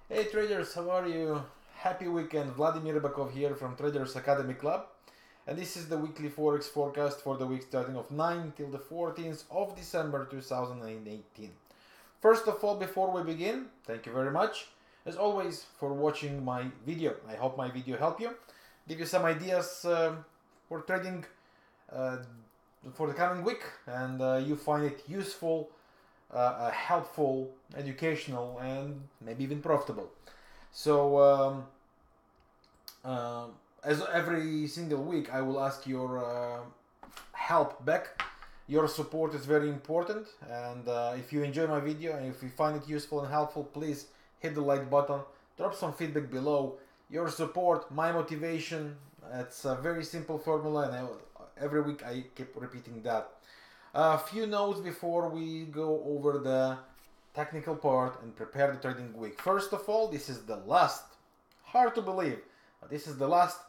Hey traders, how are you? Happy weekend. Vladimir Ribakov here from Traders Academy Club. And this is the weekly Forex forecast for the week starting of 9 till the 14th of December 2018. First of all, before we begin, thank you very much, as always, for watching my video. I hope my video helped you, give you some ideas for trading for the coming week, and you find it useful, helpful, educational, and maybe even profitable. So, as every single week, I will ask your help back. Your support is very important, and if you enjoy my video and if you find it useful and helpful, please hit the like button, drop some feedback below. Your support, my motivation. It's a very simple formula, and every week I keep repeating that. A few notes before we go over the technical part and prepare the trading week. First of all, this is the last, hard to believe, but this is the last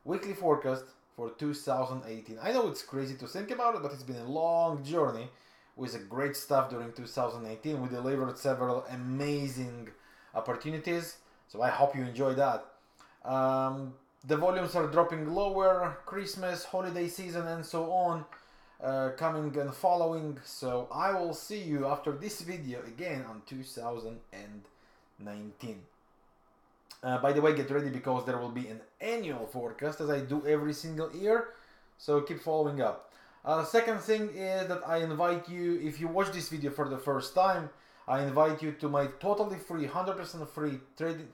weekly forecast for 2018. I know it's crazy to think about it, but it's been a long journey with great stuff during 2018. We delivered several amazing opportunities, so I hope you enjoy that. The volumes are dropping lower, Christmas, holiday season, and so on. Coming and following, so I will see you after this video again on 2019. By the way, get ready because there will be an annual forecast as I do every single year, so keep following up. Second thing is that I invite you, if you watch this video for the first time, I invite you to my totally free, 100% free trading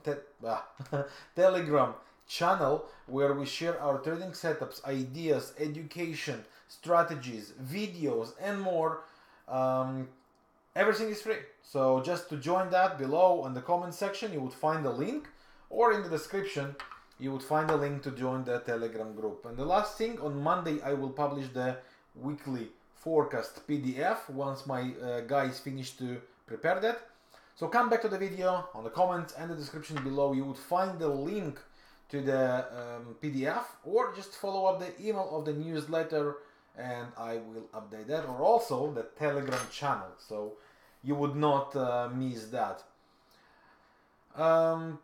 Telegram channel, where we share our trading setups, ideas, education, strategies, videos, and more. Everything is free. So just to join that, below in the comment section you would find a link, or in the description you would find a link to join the Telegram group. And the last thing, on Monday I will publish the weekly forecast PDF once my guys finish to prepare that. So come back to the video. On the comments and the description below you would find the link to the PDF, or just follow up the email of the newsletter and I will update that, or also the Telegram channel, so you would not miss that. Now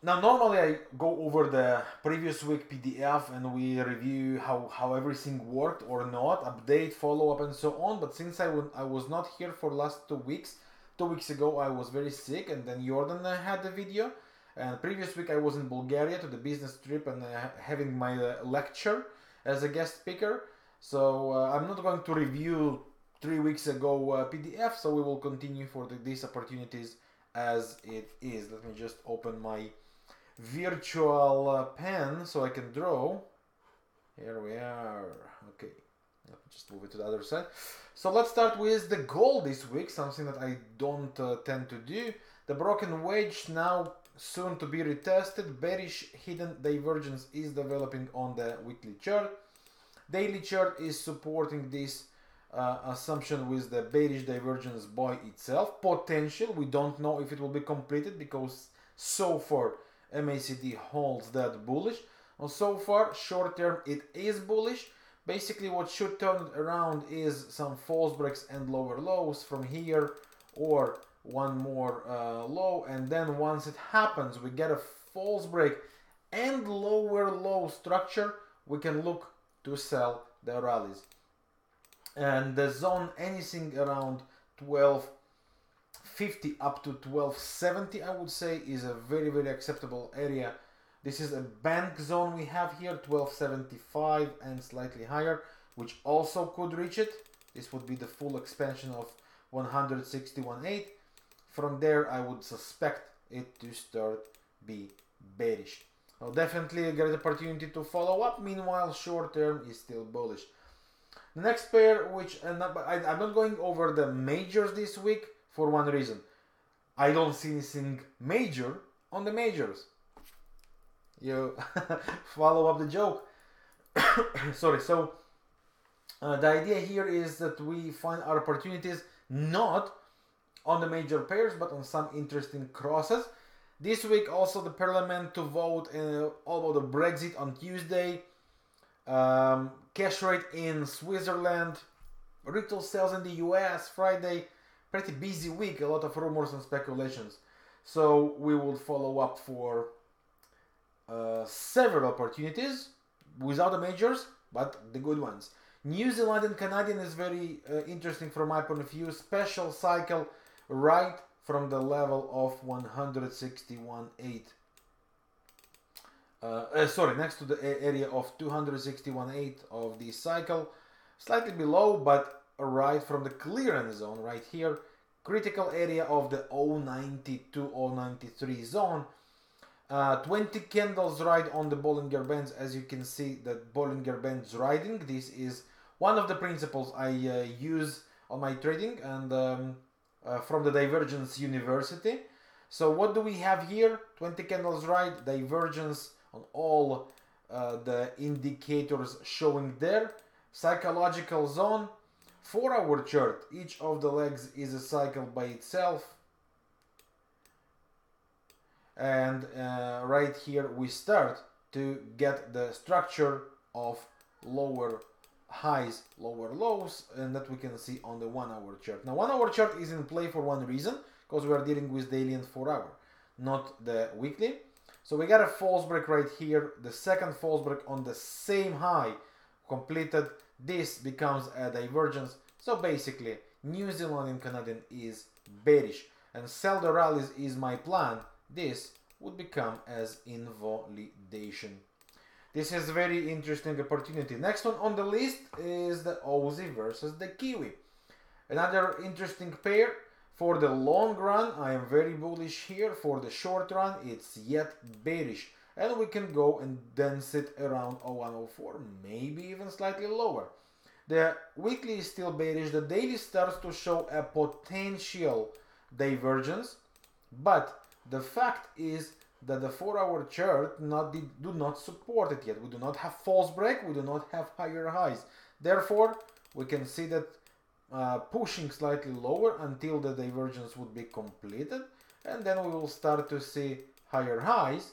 normally I go over the previous week PDF and we review how everything worked or not, update, follow up, and so on, but since I was not here for last 2 weeks, 2 weeks ago I was very sick, and then Jordan had the video. And previous week I was in Bulgaria to the business trip and having my lecture as a guest speaker. So I'm not going to review 3 weeks ago PDF, so we will continue for these opportunities as it is. Let me just open my virtual pen so I can draw. Here we are. Okay, let me just move it to the other side. So let's start with the gold this week, something that I don't tend to do. The broken wedge now soon to be retested. Bearish hidden divergence is developing on the weekly chart. Daily chart is supporting this assumption with the bearish divergence by itself. Potential, we don't know if it will be completed because so far MACD holds that bullish. And so far, short term, it is bullish. Basically, what should turn around is some false breaks and lower lows from here, or one more low, and then once it happens we get a false break and lower low structure, we can look to sell the rallies. And the zone, anything around 1250 up to 1270, I would say, is a very acceptable area. This is a bank zone we have here, 1275 and slightly higher, which also could reach it. This would be the full expansion of 161.8. From there, I would suspect it to start be bearish. Now, definitely a great opportunity to follow up. Meanwhile, short term is still bullish. The next pair, which I'm not going over the majors this week for one reason. I don't see anything major on the majors. You follow up the joke. Sorry. So the idea here is that we find our opportunities not on the major pairs, but on some interesting crosses. This week also the parliament to vote all about the Brexit on Tuesday. Cash rate in Switzerland, retail sales in the US Friday. Pretty busy week, a lot of rumors and speculations. So we will follow up for several opportunities without the majors, but the good ones. New Zealand and Canadian is very interesting from my point of view. Special cycle right from the level of 161.8. Sorry, next to the area of 261.8 of the cycle, slightly below, but right from the clearance zone right here, critical area of the 092, 093 zone. 20 candles right on the Bollinger Bands. As you can see, that Bollinger Bands riding, this is one of the principles I use on my trading, and from the Divergence University. So what do we have here? 20 candles right, divergence on all the indicators showing there. Psychological zone, 4-hour chart. Each of the legs is a cycle by itself. And right here we start to get the structure of lower highs, lower lows, and that we can see on the 1-hour chart. Now 1-hour chart is in play for one reason, because we are dealing with daily and 4-hour, not the weekly. So we got a false break right here, the second false break on the same high completed. This becomes a divergence. So basically New Zealand and Canadian is bearish, and sell the rallies is my plan. This would become as invalidation. This is a very interesting opportunity. Next one on the list is the Aussie versus the Kiwi. Another interesting pair. For the long run, I am very bullish here. For the short run, it's yet bearish. And we can go and then sit around 0104, maybe even slightly lower. The weekly is still bearish. The daily starts to show a potential divergence, but the fact is that the 4-hour chart do not support it yet. We do not have false break, we do not have higher highs. Therefore, we can see that pushing slightly lower until the divergence would be completed, and then we will start to see higher highs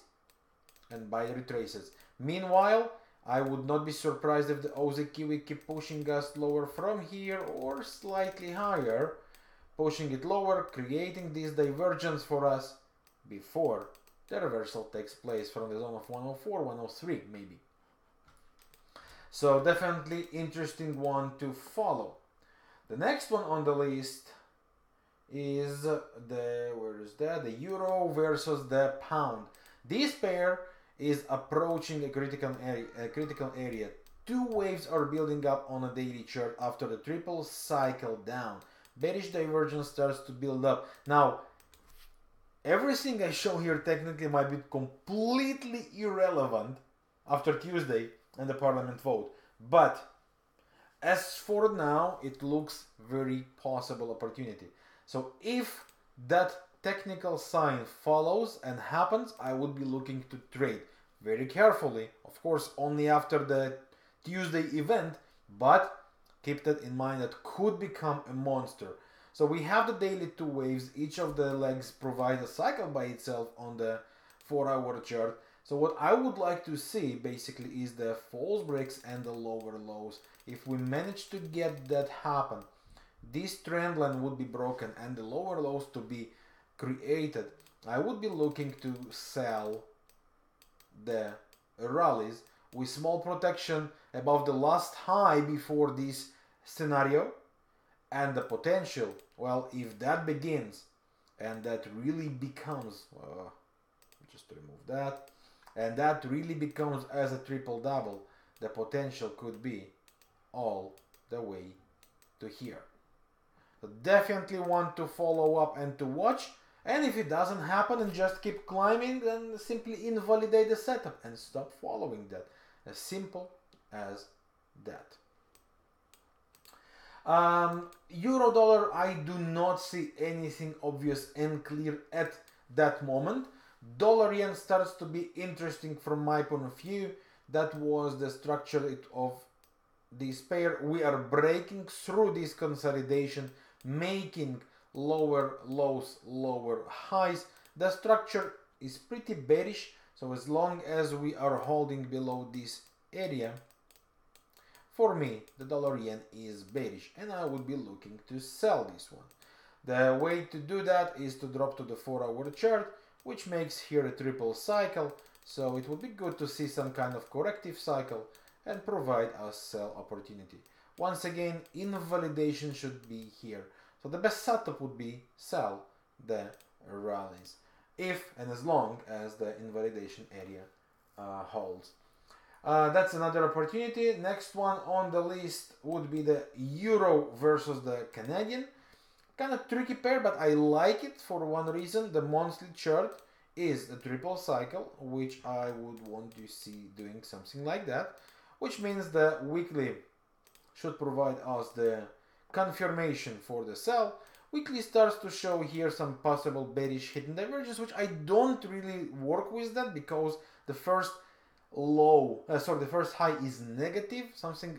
and buy retraces. Meanwhile, I would not be surprised if the Aussie Kiwi keep pushing us lower from here or slightly higher, pushing it lower, creating this divergence for us before the reversal takes place from the zone of 104, 103 maybe. So definitely interesting one to follow. The next one on the list is the euro versus the pound. This pair is approaching a critical area. Two waves are building up on a daily chart after the triple cycle down. Bearish divergence starts to build up. Now, everything I show here technically might be completely irrelevant after Tuesday and the parliament vote. But as for now, it looks very possible opportunity. So if that technical sign follows and happens, I would be looking to trade very carefully. Of course, only after the Tuesday event, but keep that in mind, that could become a monster. So we have the daily two waves. Each of the legs provide a cycle by itself on the 4-hour chart. So what I would like to see basically is the false breaks and the lower lows. If we manage to get that happen, this trend line would be broken and the lower lows to be created. I would be looking to sell the rallies with small protection above the last high before this scenario, and the potential, well, if that begins and that really becomes, just to remove that, and that really becomes as a triple double, the potential could be all the way to here. So definitely want to follow up and to watch, and if it doesn't happen and just keep climbing, then simply invalidate the setup and stop following that. As simple as that. Euro dollar, I do not see anything obvious and clear at that moment. Dollar yen starts to be interesting from my point of view. That was the structure of this pair. We are breaking through this consolidation, making lower lows, lower highs. The structure is pretty bearish, so as long as we are holding below this area, for me, the dollar yen is bearish, and I would be looking to sell this one. The way to do that is to drop to the 4-hour chart, which makes here a triple cycle. So it would be good to see some kind of corrective cycle and provide a sell opportunity. Once again, invalidation should be here. So the best setup would be sell the rallies, if and as long as the invalidation area holds. That's another opportunity. Next one on the list would be the Euro versus the Canadian. Kind of tricky pair, but I like it for one reason. The monthly chart is a triple cycle, which I would want to see doing something like that, which means the weekly should provide us the confirmation for the sell. Weekly starts to show here some possible bearish hidden divergence, which I don't really work with that because the first the first high is negative, something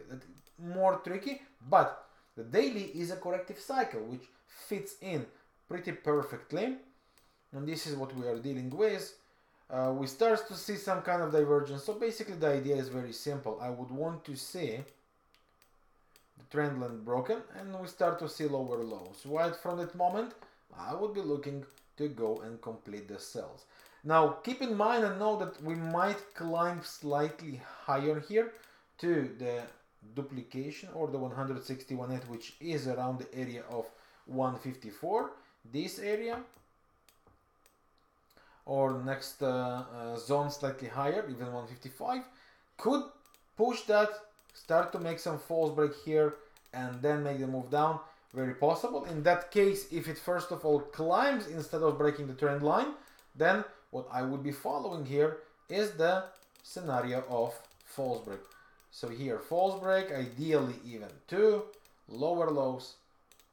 more tricky, but the daily is a corrective cycle, which fits in pretty perfectly. And this is what we are dealing with. We start to see some kind of divergence. So basically the idea is very simple. I would want to see the trend line broken and we start to see lower lows. Right from that moment, I would be looking to go and complete the sells. Now keep in mind and know that we might climb slightly higher here to the duplication or the 161.8, which is around the area of 154, this area, or next zone slightly higher, even 155, could push that, start to make some false break here and then make the move down. Very possible. In that case, if it first of all climbs instead of breaking the trend line, then what I would be following here is the scenario of false break. So here false break, ideally even 2 lower lows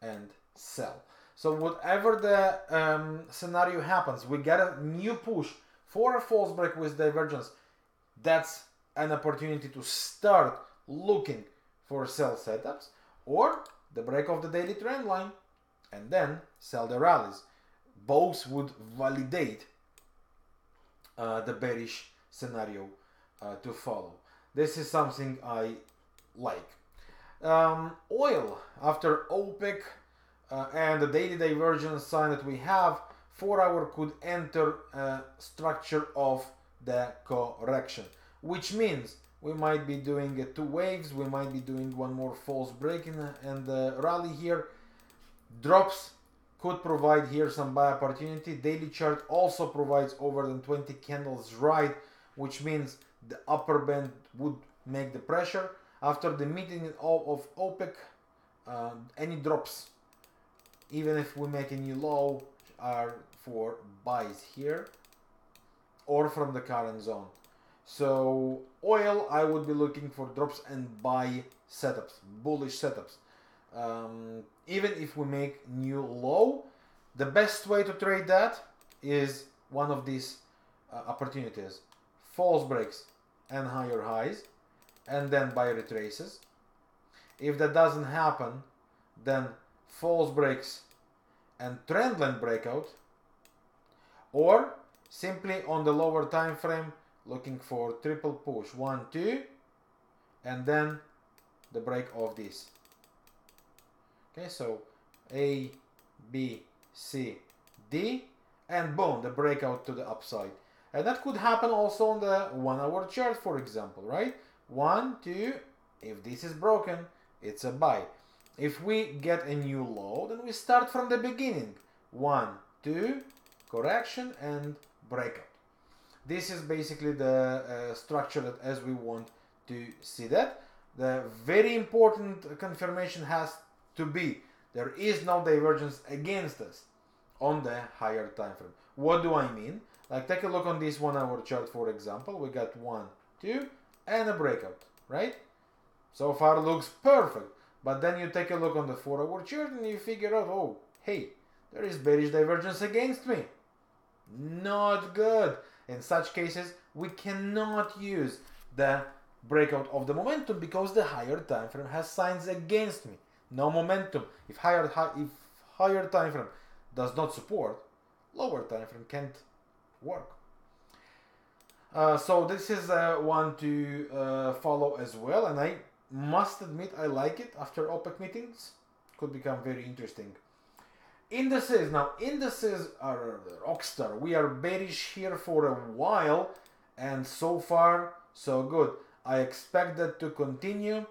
and sell. So whatever the scenario happens, we get a new push for a false break with divergence. That's an opportunity to start looking for sell setups, or the break of the daily trend line and then sell the rallies. Both would validate the bearish scenario to follow. This is something I like. Oil, after OPEC and the daily divergence sign that we have, 4-hour could enter a structure of the correction, which means we might be doing 2 waves, we might be doing one more false break and the rally here. Drops could provide here some buy opportunity. Daily chart also provides over than 20 candles right, which means the upper band would make the pressure. After the meeting of OPEC, any drops, even if we make a new low, are for buys here or from the current zone. So oil, I would be looking for drops and buy setups, bullish setups. Even if we make new low, the best way to trade that is one of these opportunities: false breaks and higher highs, and then buy retraces. If that doesn't happen, then false breaks and trendline breakout, or simply on the lower time frame looking for triple push 1, 2, and then the break of this. Okay, so A, B, C, D, and boom, the breakout to the upside. And that could happen also on the 1-hour chart, for example, right? 1, 2, if this is broken, it's a buy. If we get a new low, then we start from the beginning. 1, 2, correction and breakout. This is basically the structure that as we want to see that. The very important confirmation has to be there is no divergence against us on the higher time frame. What do I mean? Like, take a look on this 1-hour chart, for example. We got 1, 2, and a breakout, right? So far looks perfect. But then you take a look on the 4-hour chart and you figure out, oh, hey, there is bearish divergence against me. Not good. In such cases, we cannot use the breakout of the momentum because the higher time frame has signs against me. No momentum. If higher time frame does not support, lower time frame can't work. So this is one to follow as well, and I must admit I like it. After OPEC meetings, could become very interesting. Indices. Now, indices are rockstar. We are bearish here for a while, and so far, so good. I expect that to continue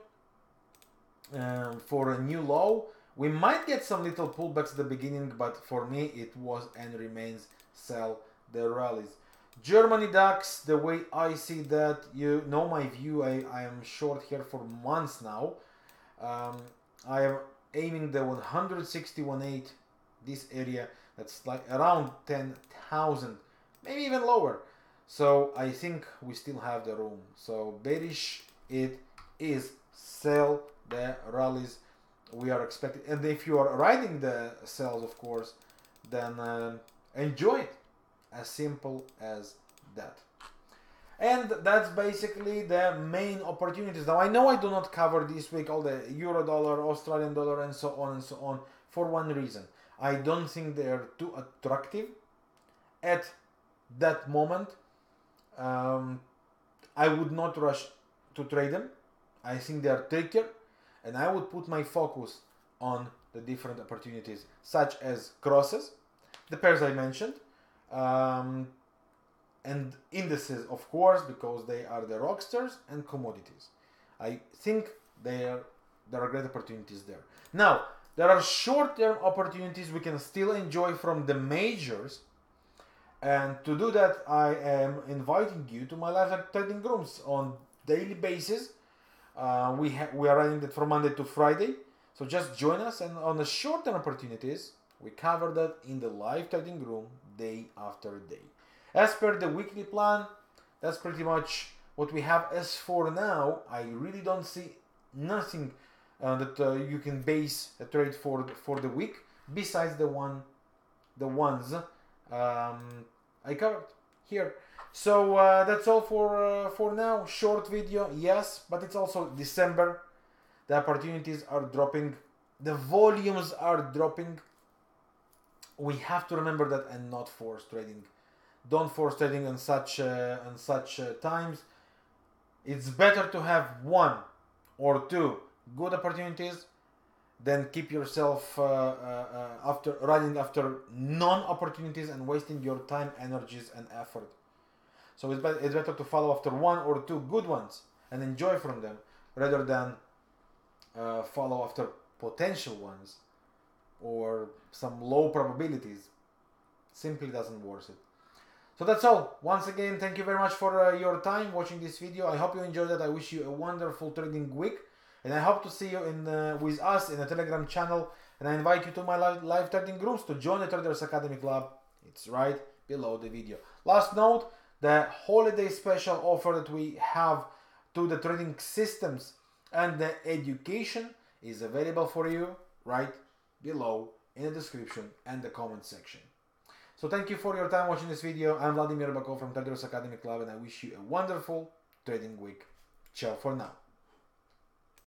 for a new low. We might get some little pullbacks at the beginning, but for me, it was and remains sell the rallies. Germany DAX, the way I see that, you know my view, I am short here for months now. I am aiming the 161.8, this area, that's like around 10,000, maybe even lower. So I think we still have the room. So bearish it is, sell the rallies we are expecting. And if you are riding the sells, of course, then enjoy it. As simple as that. And that's basically the main opportunities. Now I know I do not cover this week all the euro dollar, Australian dollar, and so on for one reason. I don't think they are too attractive at that moment. I would not rush to trade them. I think they are trickier, and I would put my focus on the different opportunities, such as crosses, the pairs I mentioned, and indices, of course, because they are the rockstars, and commodities. I think there are great opportunities there. Now, there are short-term opportunities we can still enjoy from the majors, and to do that, I am inviting you to my live trading rooms on daily basis. We are running that from Monday to Friday, so just join us. And on the short-term opportunities, we cover that in the live trading room day after day. As per the weekly plan, that's pretty much what we have. As for now, I really don't see nothing that you can base a trade for the week besides the ones I covered here. So that's all for now. Short video, yes, but it's also December. The opportunities are dropping, the volumes are dropping. We have to remember that and not force trading. Don't force trading on such times. It's better to have one or two good opportunities than keep yourself running after non-opportunities and wasting your time, energies, and effort. So it's better to follow after one or two good ones and enjoy from them, rather than follow after potential ones or some low probabilities. Simply doesn't worth it. So that's all. Once again, thank you very much for your time watching this video. I hope you enjoyed it. I wish you a wonderful trading week, and I hope to see you with us in the Telegram channel. And I invite you to my live trading groups to join the Traders Academy Club. It's right below the video. Last note, the holiday special offer that we have to the trading systems and the education is available for you right below in the description and the comment section. So thank you for your time watching this video. I'm Vladimir Ribakov from Traders Academy Club, and I wish you a wonderful trading week. Ciao for now.